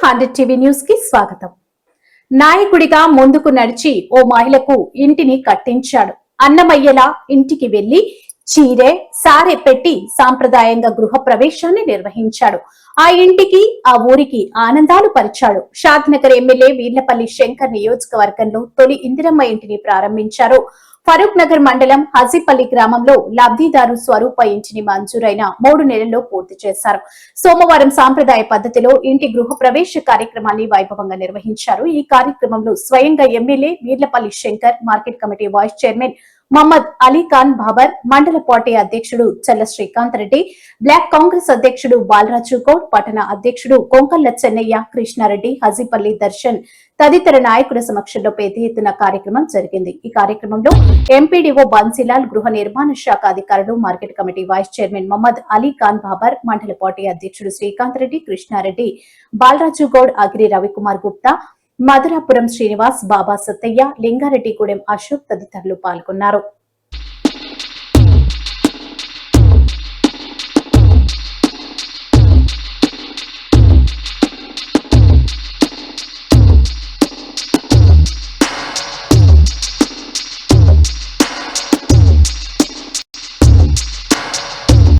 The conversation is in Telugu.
100 టీవీ న్యూస్ కి స్వాగతం. నాయకుడిగా ముందుకు నడిచి ఓ మహిళకు ఇంటిని కట్టించాడు. అన్నమయ్యల ఇంటికి వెళ్లి చీరె సారె పెట్టి సాంప్రదాయంగా గృహ ప్రవేశాన్ని నిర్వహించాడు. ఆ ఇంటికి ఆ ఊరికి ఆనందాలు పరిచాడు. షాద్నగర్ ఎమ్మెల్యే వీర్లపల్లి శంకర్ నియోజకవర్గంలో తొలి ఇందిరమ్మ ఇంటిని ప్రారంభించారు. ఫరూక్ నగర్ మండలం హజీపల్లి గ్రామంలో లబ్ధిదారు స్వరూప ఇంటిని మంజూరైన 3 నెలల్లో పూర్తి చేశారు. సోమవారం సాంప్రదాయ పద్ధతిలో ఇంటి గృహ ప్రవేశ కార్యక్రమాన్ని వైభవంగా నిర్వహించారు. ఈ కార్యక్రమంలో స్వయంగా MLA Veerlapalli Shankar, market committee vice chairman Mohammed Ali Khan Babar, మండల పార్టీ అధ్యక్షుడు చల్ల శ్రీకాంత్ రెడ్డి, బ్లాక్ కాంగ్రెస్ అధ్యక్షుడు బాలరాజు గౌడ్, పట్టణ అధ్యక్షుడు కొంకల్ల చెన్నయ్య, కృష్ణారెడ్డి, హజీపల్లి దర్శన్ తదితర నాయకుల సమక్షంలో పెద్ద ఎత్తున కార్యక్రమం జరిగింది. ఈ కార్యక్రమంలో ఎంపీడీఓ బన్సీలాల్, గృహ నిర్మాణ శాఖ అధికారులు, market committee vice chairman Mohammed Ali Khan Babar, మండల పార్టీ అధ్యక్షుడు శ్రీకాంత్ రెడ్డి, కృష్ణారెడ్డి, బాలరాజు గౌడ్, అగిరి రవికుమార్ గుప్తా, మధురాపురం శ్రీనివాస్, బాబా సత్తయ్య, లింగారెడ్డిగూడెం అశోక్ తదితరులు పాల్గొన్నారు.